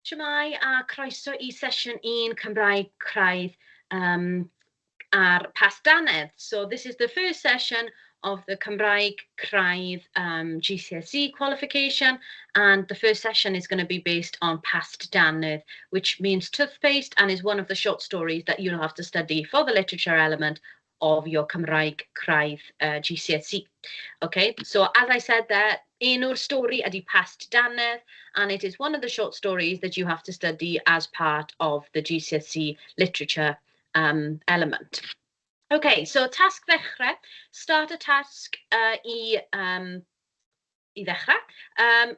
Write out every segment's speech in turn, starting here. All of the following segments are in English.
Shwmae a croeso I sesiwn 1 Cymraeg Craidd ar Pâst Dannedd. So this is the first session of the Cymraeg Craidd GCSE qualification, and the first session is going to be based on Pâst Dannedd, which means toothpaste, and is one of the short stories that you'll have to study for the literature element of your Cymraeg Craidd GCSE. Okay, so as I said there, enw'r stori ydy Pâst Dannedd, and it is one of the short stories that you have to study as part of the GCSE literature element. Okay, so task ddechrau, start a task I ddechrau.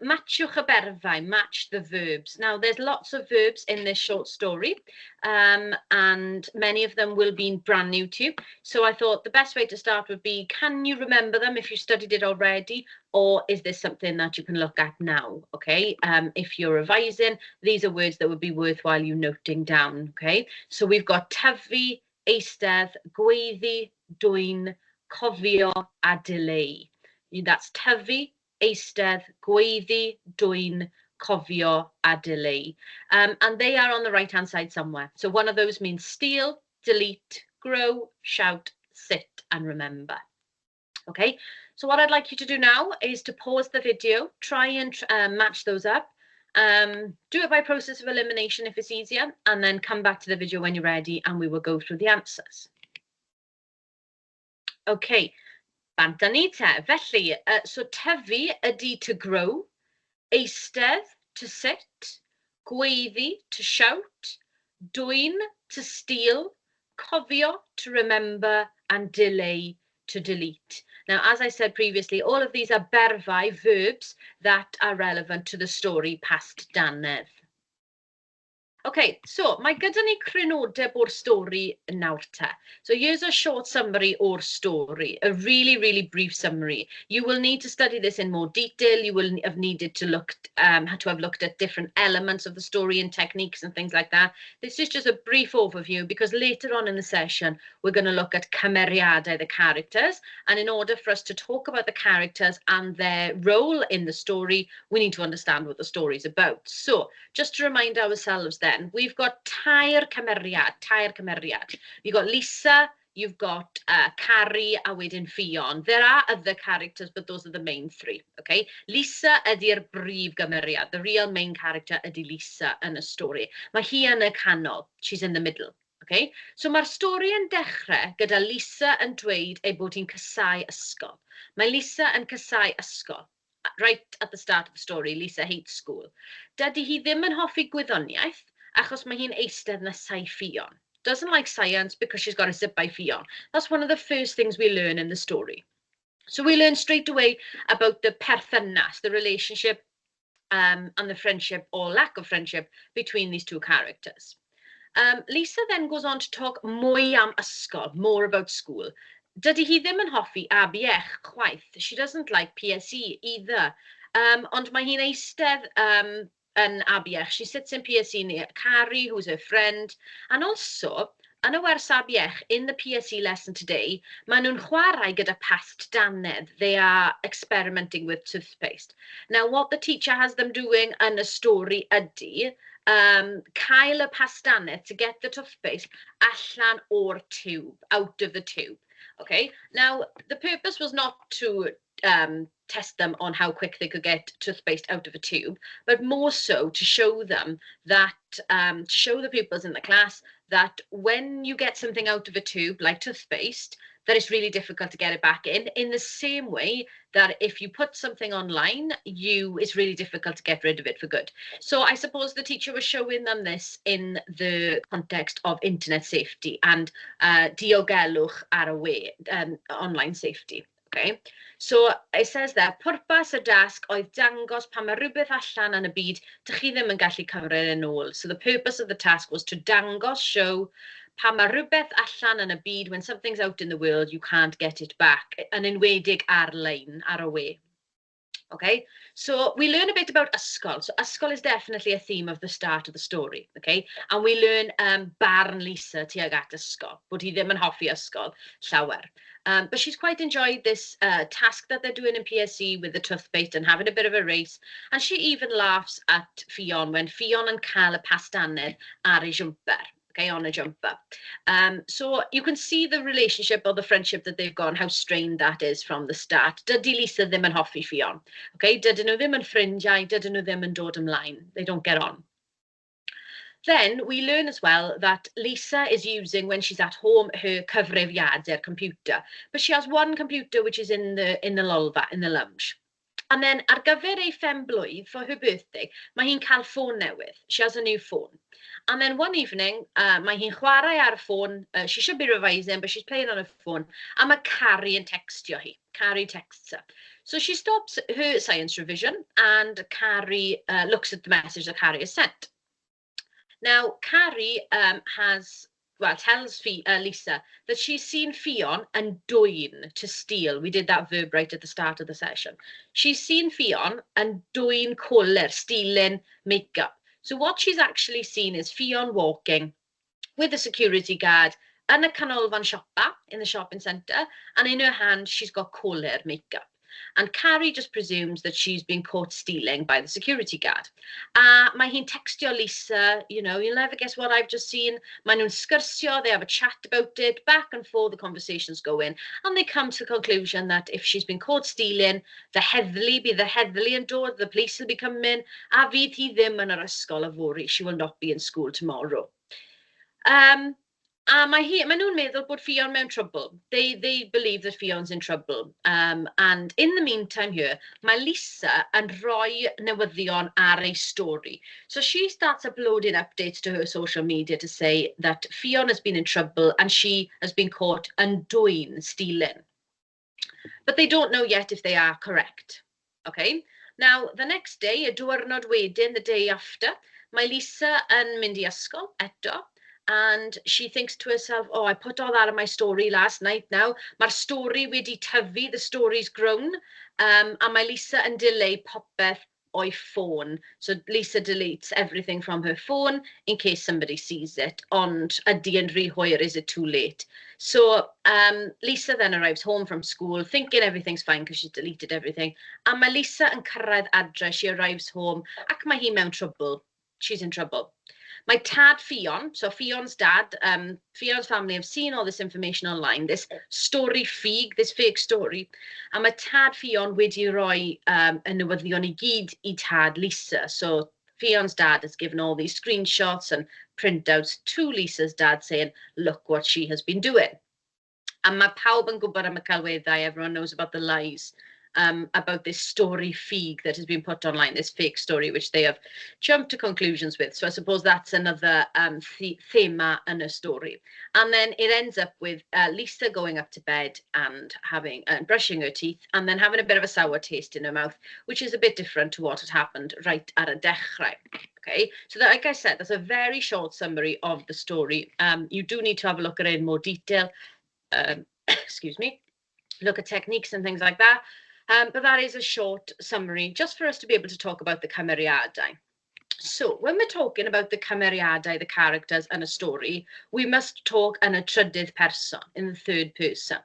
Matchwch y berfau, match the verbs. Now, there's lots of verbs in this short story, and many of them will be brand new to you. So I thought the best way to start would be, can you remember them if you studied it already, or is this something that you can look at now? Okay, if you're revising, these are words that would be worthwhile you noting down. Okay, so we've got tyfu, eistedd, gweiddi, dwyn, cofio, a delay. That's tyfu, eistedd, gweiddi, dwyn, cofio, a delay. And they are on the right-hand side somewhere. So one of those means steal, delete, grow, shout, sit, and remember. Okay, so what I'd like you to do now is to pause the video, try and match those up. Do it by process of elimination if it's easier, and then come back to the video when you're ready and we will go through the answers. Okay. Bant da ni te. Felly, so tyfu ydy to grow, eistedd to sit, gweiddi to shout, dwyn to steal, cofio to remember, and delay to delete. Now, as I said previously, all of these are berfau, verbs, that are relevant to the story Pâst Dannedd. Okay, so mae gyda ni crynodeb o'r stori nawr te. So here's a short summary o'r story, a really brief summary. You will need to study this in more detail. You will have needed to have looked at different elements of the story and techniques and things like that. This is just a brief overview because later on in the session, we're going to look at cymeriadau, the characters. And in order for us to talk about the characters and their role in the story, we need to understand what the story is about. So just to remind ourselves then, we've got tair cymeriad. You've got Lisa, you've got Carrie, a wedyn Ffion. There are other characters, but those are the main three, okay? Lisa ydy'r brif gymeriad. The real main character ydy Lisa yn y stori. Mae hi yn y canol. She's in the middle, okay? So mae'r stori yn dechrau gyda Lisa yn dweud ei bod hi'n casau ysgol. Mae Lisa yn casau ysgol. Right at the start of the story, Lisa hates school. Dydy hi ddim yn hoffi gwyddoniaeth, achos mae hi'n eistedd na saith Ffion. Doesn't like science because she's got to sit by Ffion. That's one of the first things we learn in the story. So we learn straight away about the perthynas, the relationship and the friendship or lack of friendship between these two characters. Lisa then goes on to talk mwy am ysgol, more about school. Dydy hi ddim yn hoffi abiech chwaith. She doesn't like PSE either. Ond mae hi'n eistedd yn abiech. She sits in PSE near Carrie, who's her friend. And also, yn y wers abiech, in the PSE lesson today, maen nhw'n chwarae gyda Pâst Dannedd. They are experimenting with toothpaste. Now, what the teacher has them doing yn y stori ydy, cael y Pâst Dannedd to get the toothpaste allan o'r tube, out of the tube. Okay, now the purpose was not to test them on how quick they could get toothpaste out of a tube, but more so to show them that, to show the pupils in the class that when you get something out of a tube, like toothpaste, that it's really difficult to get it back in the same way that if you put something online, it's really difficult to get rid of it for good. So I suppose the teacher was showing them this in the context of internet safety and diogelwch ar y we, online safety. Okay, so it says there, pwrpas y dasg oedd dangos pan mae rhywbeth allan yn y byd, dych chi ddim yn gallu cymryd yn ôl. So the purpose of the task was to dangos, show, pan mae rhywbeth allan yn y byd, when something's out in the world, you can't get it back. Yn enwedig ar-lein, ar y we. Okay, so we learn a bit about ysgol. So ysgol is definitely a theme of the start of the story, okay? And we learn barn Lisa tuag at ysgol, bod hi ddim yn hoffi ysgol llawer. But she's quite enjoyed this task that they're doing in PSE with the toothpaste and having a bit of a race. And she even laughs at Ffion when Ffion yn cael y Pâst Dannedd ar ei jumper. Okay, on a jumper. So you can see the relationship or the friendship that they've got and how strained that is from the start. Dydy Lisa ddim yn hoffi Ffion. Okay, dydyn nhw ddim yn ffrindiau, dydyn nhw ddim yn dod ymlaen. They don't get on. Then we learn as well that Lisa is using, when she's at home, her cyfrifiadur computer. But she has one computer which is in the lolfa, in the lounge. And then ar gyfer ei ffemblwydd, for her birthday, mae hi'n cael ffôn newydd. She has a new phone. And then one evening, mae hi'n chwarae ar y ffôn. She should be revising, but she's playing on her phone. A mae Carrie yn textio hi. Carrie texts her. So she stops her science revision and Carrie looks at the message that Carrie has sent. Now, Carrie tells Lisa that she's seen Ffion yn dwyn, to steal. We did that verb right at the start of the session. She's seen Ffion yn dwyn colour, stealing makeup. So what she's actually seen is Ffion walking with a security guard yn y canolfan siopa, in the shopping centre, and in her hand she's got colour makeup. And Carrie just presumes that she's been caught stealing by the security guard. Mae hi'n textio Lisa, you know, you'll never guess what I've just seen. Mae nhw'n sgyrsio, they have a chat about it, back and forth the conversations go in, and they come to the conclusion that if she's been caught stealing, the heddlu yn dod, the police will be coming, a fydd hi ddim yn yr ysgol yfory, she will not be in school tomorrow. A mae nhw'n meddwl bod Ffion mewn trouble. They believe that Fion's in trouble. And in the meantime here, mae Lisa yn rhoi newyddion ar ei stori. So she starts uploading updates to her social media to say that Ffion has been in trouble and she has been caught yn dwyn, stealing. But they don't know yet if they are correct. Okay. Now, the next day, y diwrnod wedyn, the day after, mae Lisa yn mynd I ysgol eto. And she thinks to herself, oh, I put all that in my story last night now. Mae'r stori wedi tyfu, the story's grown. A mae Lisa yn delay popeth o'i ffôn. So Lisa deletes everything from her phone in case somebody sees it. Ond ydy yn rhy hwyr, is it too late? So Lisa then arrives home from school thinking everything's fine because she's deleted everything. A mae Lisa yn cyrraedd adre, she arrives home ac mae hi mewn trouble. She's in trouble. My tad Ffion, so Fion's dad, Fion's family have seen all this information online, this story fig, this fake story. And my tad Ffion wedi rhoi y newyddion I gyd I tad Lisa. So Fion's dad has given all these screenshots and printouts to Lisa's dad saying, look what she has been doing. And mae pawb yn gwybod am y celweddau, everyone knows about the lies. About this story fig that has been put online, this fake story, which they have jumped to conclusions with. So I suppose that's another thema in a story. And then it ends up with Lisa going up to bed and brushing her teeth and then having a bit of a sour taste in her mouth, which is a bit different to what had happened right at a dechrau. Okay, so that, like I said, that's a very short summary of the story. You do need to have a look at it in more detail. Excuse me. Look at techniques and things like that. But that is a short summary, just for us to be able to talk about the cymeriadau. So, when we're talking about the cymeriadau, the characters and a story, we must talk in a trydydd person, in the third person.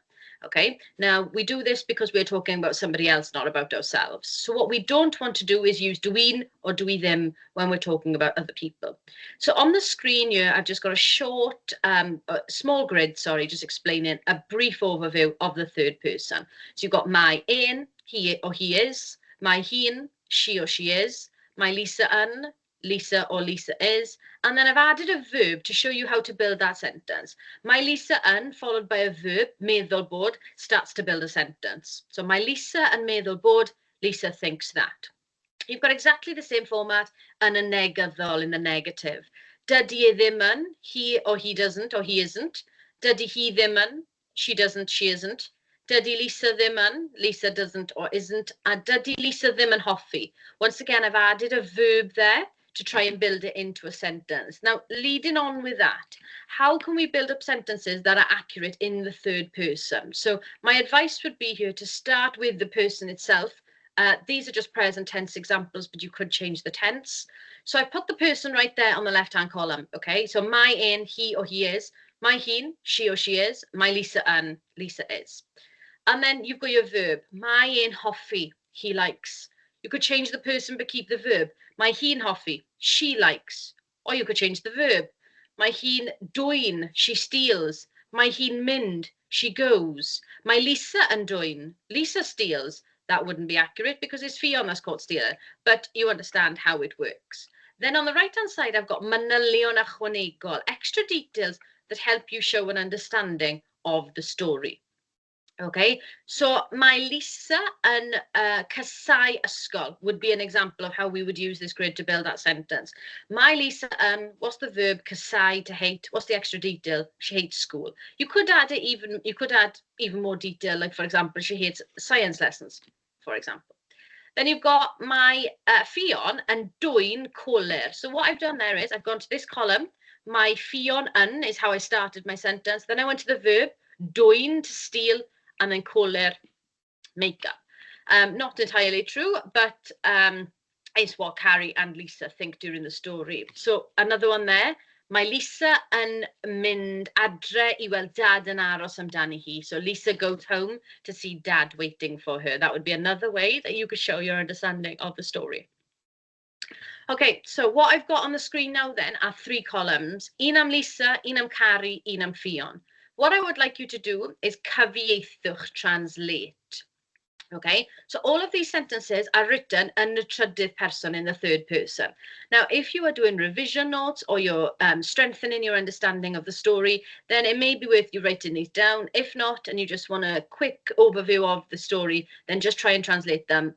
Okay, now we do this because we're talking about somebody else, not about ourselves. So what we don't want to do is use dwi'n or dwi ddim when we're talking about other people. So on the screen here, I've just got a short, small grid, just explaining a brief overview of the third person. So you've got my ein, he or he is, my hi'n, she or she is, my Lisa yn, Lisa or Lisa is, and then I've added a verb to show you how to build that sentence. My Lisa yn, followed by a verb, meddwl bod, starts to build a sentence. So my Lisa yn meddwl bod, Lisa thinks that. You've got exactly the same format yn y negyddol, in the negative. Dydy e ddim yn, he or he doesn't or he isn't. Dydy hi ddim yn, she doesn't, she isn't. Dydy Lisa ddim yn, Lisa doesn't or isn't. A dydy Lisa ddim yn hoffi. Once again, I've added a verb there to try and build it into a sentence. Now, leading on with that, how can we build up sentences that are accurate in the third person? So my advice would be here to start with the person itself These are just present tense examples, but you could change the tense. So I put the person right there on the left-hand column, okay? So my un, he or he is. My hun, she or she is. My Lisa un, Lisa is. And then you've got your verb. My un hoffi, he likes. You could change the person but keep the verb. My hun hoffi, she likes. Or you could change the verb. My hun dwyn, she steals. My hun mynd, she goes. My Lisa yn dwyn, Lisa steals. That wouldn't be accurate because it's Fion that's caught stealer, but you understand how it works. Then on the right-hand side, I've got manylion ychwanegol, extra details that help you show an understanding of the story. Okay, so my Lisa and casau ysgol would be an example of how we would use this grid to build that sentence. My Lisa, what's the verb casau, to hate? What's the extra detail? She hates school. You could add even more detail, like for example, she hates science lessons, for example. Then you've got my Fion and dwyn coler. So what I've done there is I've gone to this column. My Fion yn is how I started my sentence. Then I went to the verb dwyn, to steal, and then coler, makeup. Not entirely true, but it's what Carrie and Lisa think during the story. So another one there. Mae Lisa yn mynd adre I weld dad yn aros amdani hi. So Lisa goes home to see dad waiting for her. That would be another way that you could show your understanding of the story. Okay, so what I've got on the screen now then are 3 columns. Un am Lisa, un am Carrie, un am Fion. What I would like you to do is cyfieithwch, translate. Okay, so all of these sentences are written in the trydydd person, in the 3rd person. Now, if you are doing revision notes or you're strengthening your understanding of the story, then it may be worth you writing these down. If not, and you just want a quick overview of the story, then just try and translate them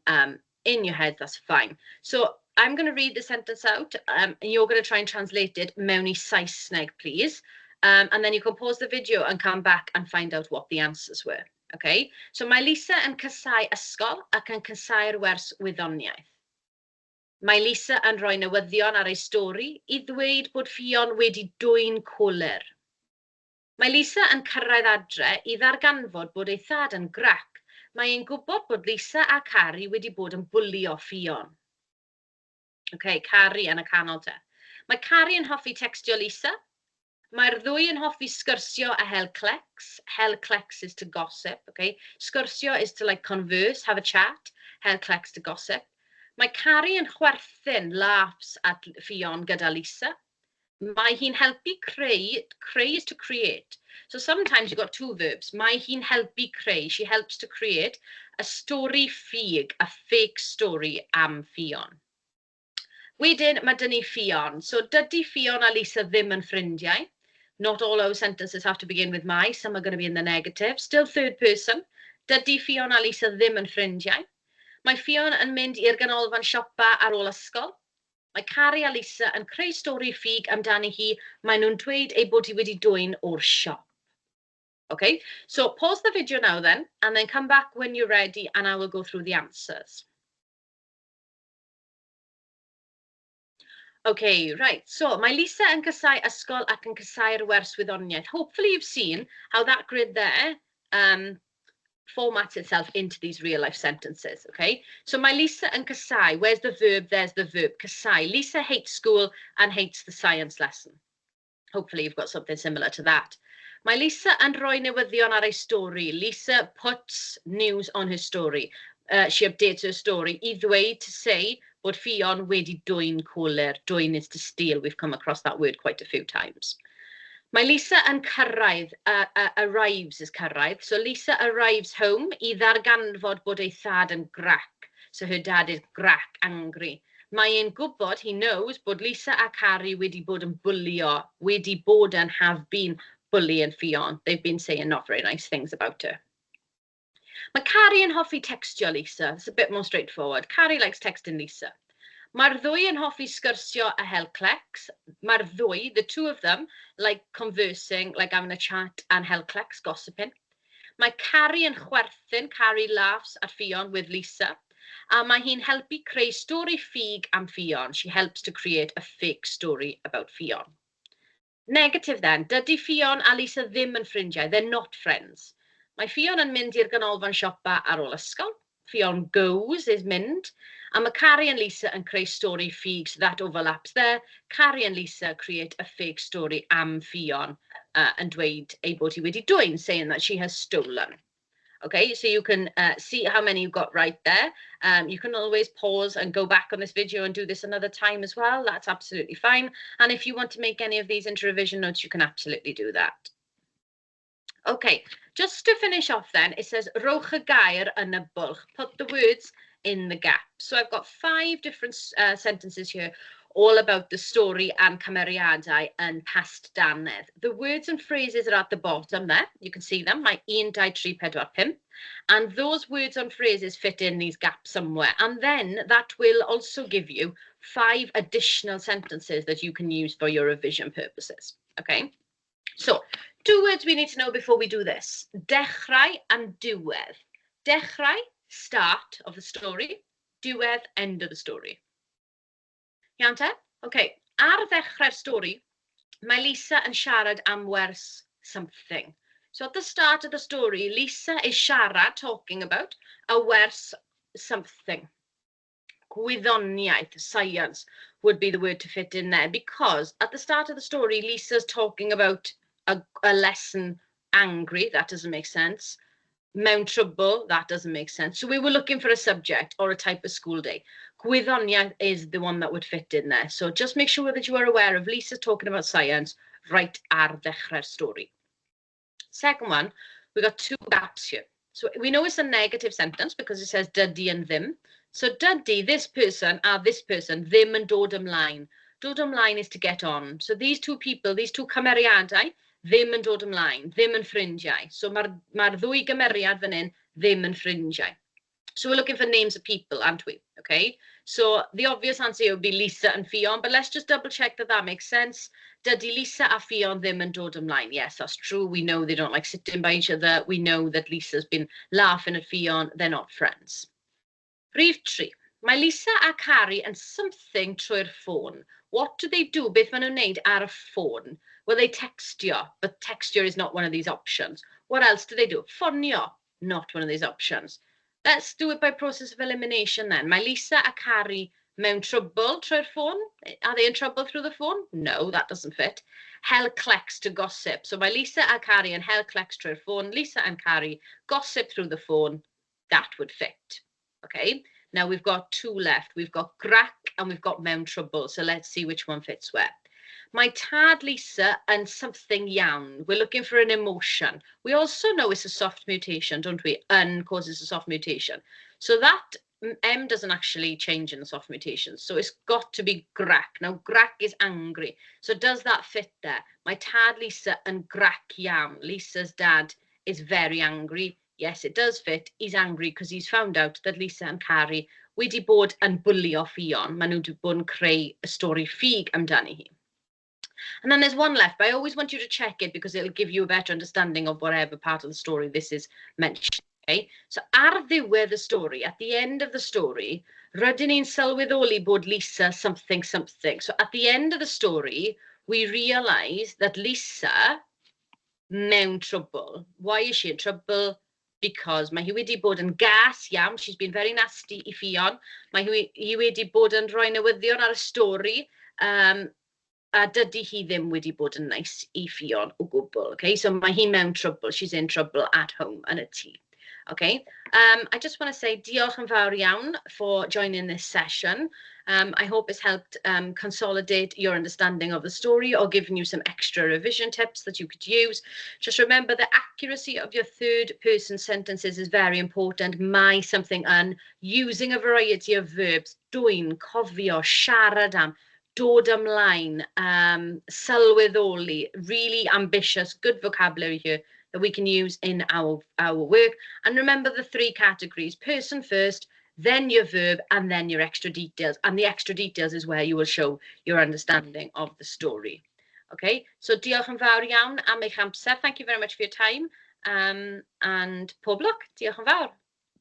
in your head, that's fine. So I'm going to read the sentence out and you're going to try and translate it mewn I Saesneg, please. And then you can pause the video and come back and find out what the answers were. Okay, so mae Lisa yn casau ysgol ac yn casau'r wers wyddoniaeth. Mae Lisa yn rhoi newyddion ar ei stori I ddweud bod Fion wedi dwyn coler. Mae Lisa yn cyrraedd adre I ddarganfod bod ei thad yn grac. Mae e'n gwybod bod Lisa a Carrie wedi bod yn bwlio Fion. Okay, Carrie yn y canol te. Mae Carrie yn hoffi textio Lisa. Mae'r ddwy yn hoffi sgyrsio a hel clecs. Hel clecs is to gossip, okay? Sgyrsio is to like converse, have a chat. Hel clecs to gossip. Mae Carrie yn chwerthin, laughs at Fion gyda Lisa. Mae hi'n helpu creu. Creu is to create. So sometimes you've got 2 verbs. Mae hi'n helpu creu. She helps to create a story ffug, a fake story am Fion. Wedyn, mae dyn ni Fion. So dydy Fion a Lisa ddim yn ffrindiau. Not all our sentences have to begin with my. Some are going to be in the negative. Still 3rd person. Dydy Fion a Lisa ddim yn ffrindiau. Mae Fion yn mynd i'r ganolfan siopa ar ôl ysgol. Mae Carrie a Lisa yn creu stori ffug amdani hi. Mae nhw'n dweud ei bod hi wedi dwyn o'r siop. Okay, so pause the video now then, and then come back when you're ready and I will go through the answers. Okay, right, so mae Lisa yn casau ysgol ac yn casau'r wers wyddoniaeth. Hopefully you've seen how that grid there formats itself into these real life sentences, okay? So mae Lisa yn casau, where's the verb? There's the verb, casau. Lisa hates school and hates the science lesson. Hopefully you've got something similar to that. Mae Lisa yn rhoi newyddion ar ei stori. Lisa puts news on her story. She updates her story. I ddweud, to say, bod Fion wedi dwyn coler. Dwyn is to steal. We've come across that word quite a few times. Mae Lisa yn cyrraedd, arrives is cyrraedd. So Lisa arrives home I ddarganfod bod ei thad yn grac. So her dad is grac, angry. Mae e'n gwybod, he knows, bod Lisa a Carrie wedi bod yn bwlio. Wedi bod yn, have been bullying Fion. They've been saying not very nice things about her. Mae Carrie yn hoffi textio Lisa. It's a bit more straightforward. Carrie likes texting Lisa. Mae'r ddwy yn hoffi sgyrsio a hel clecs. Mae'r ddwy, the 2 of them, like conversing, like having a chat, and hel clecs, gossiping. Mae Carrie yn chwerthin. Carrie laughs at Fion with Lisa. A mae hi'n helpu creu stori ffug am Fion. She helps to create a fake story about Fion. Negative then. Dydy Fion a Lisa ddim yn ffrindiau. They're not friends. Mae Fion yn mynd i'r ganolfan siopa ar ôl ysgol. Ffion goes is mynd. A mae Carrie and Lisa yn creu stori ffug, so that overlaps there. Carrie and Lisa create a fake story am Ffion and dweud ei bod hi wedi dwyn, saying that she has stolen. Okay, so you can see how many you've got right there. You can always pause and go back on this video and do this another time as well. That's absolutely fine. And if you want to make any of these into revision notes, you can absolutely do that. Okay, just to finish off then, it says, rhowch y gair yn y bwlch. Put the words in the gap. So I've got 5 different sentences here, all about the story and cymeriadau yn Pâst Dannedd. The words and phrases are at the bottom there. You can see them, my 1, 2, 3, 4, 5. And those words and phrases fit in these gaps somewhere. And then that will also give you 5 additional sentences that you can use for your revision purposes. Okay, so 2 words we need to know before we do this. Dechrau and diwedd. Dechrau, start of the story. Diwedd, end of the story. Iawn te? Okay, ar ddechrau'r stori, mae Lisa yn siarad am wers something. So at the start of the story, Lisa is siarad, talking about a wers something. Gwyddoniaeth, science, would be the word to fit in there, because at the start of the story, Lisa's talking about a lesson angry, that doesn't make sense. Mewn trouble, that doesn't make sense. So we were looking for a subject or a type of school day. Gwyddoniaeth is the one that would fit in there. So just make sure that you are aware of Lisa talking about science right ar ddechrau'r stori. Second one, we got 2 gaps here. So we know it's a negative sentence because it says dydi and ddim. So dydi, this person, ddim yn dod ymlaen. Dod ymlaen is to get on. So these 2 people, these 2 cymeriadau, ddim yn dod ymlaen, ddim yn ffrindiau. So mae'r 2 gymeriad fan hyn ddim yn ffrindiau. So we're looking for names of people, aren't we? Okay, so the obvious answer would be Lisa and Ffion, but let's just double check that that makes sense. Dydi Lisa a Ffion ddim yn dod ymlaen. Yes, that's true. We know they don't like sitting by each other. We know that Lisa's been laughing at Ffion. They're not friends. Rhif 3. Mae Lisa a Carrie yn something trwy'r ffôn. What do they do? Beth maen nhw'n wneud ar y ffôn? Well, they textio, but textio is not one of these options. What else do they do? Ffonio, not one of these options. Let's do it by process of elimination then. Mae Lisa a Carrie mewn trouble trwy'r ffôn. Are they in trouble through the phone? No, that doesn't fit. Hel clecs to gossip. So mae Lisa a Carrie yn hel clecs trwy'r ffôn. Lisa and Carrie gossip through the phone. That would fit. Okay, now we've got 2 left. We've got grac and we've got mewn trouble. So let's see which one fits where. Mae tad Lisa and something iawn. We're looking for an emotion. We also know it's a soft mutation, don't we? Yn causes a soft mutation. So that M doesn't actually change in the soft mutations. So it's got to be grac. Now grac is angry. So does that fit there? Mae tad Lisa yn grac iawn. Lisa's dad is very angry. Yes, it does fit. He's angry because he's found out that Lisa and Carrie wedi bod yn bwlio Ffion. Maen nhw wedi bod yn creu y stori ffug amdani hi. And then there's one left, but I always want you to check it because it'll give you a better understanding of whatever part of the story this is mentioned. Okay? So ar ddiwedd the story, at the end of the story, rydyn ni'n sylweddoli bod Lisa something. So at the end of the story, we realise that Lisa mewn trouble. Why is she in trouble? Because mae hi wedi bod yn gas iawn. She's been very nasty I Ffion. Mae hi wedi bod yn rhoi newyddion ar y stori. A dydi hi ddim wedi bod yn nice I Ffion o gwbl. Okay, so mae hi mewn trouble. She's in trouble at home yn y tŷ. Okay, I just want to say diolch yn fawr iawn for joining this session. I hope it's helped consolidate your understanding of the story or given you some extra revision tips that you could use. Just remember the accuracy of your 3rd person sentences is very important. Mae something yn, using a variety of verbs, dwyn, cofio, siarad am, dod ymlaen, sylweddoli, really ambitious, good vocabulary here that we can use in our work. And remember the 3 categories: person first, then your verb, and then your extra details. And the extra details is where you will show your understanding of the story. Okay, so diolch yn fawr iawn am eich amser. Thank you very much for your time. And pob lwc. Diolch yn fawr.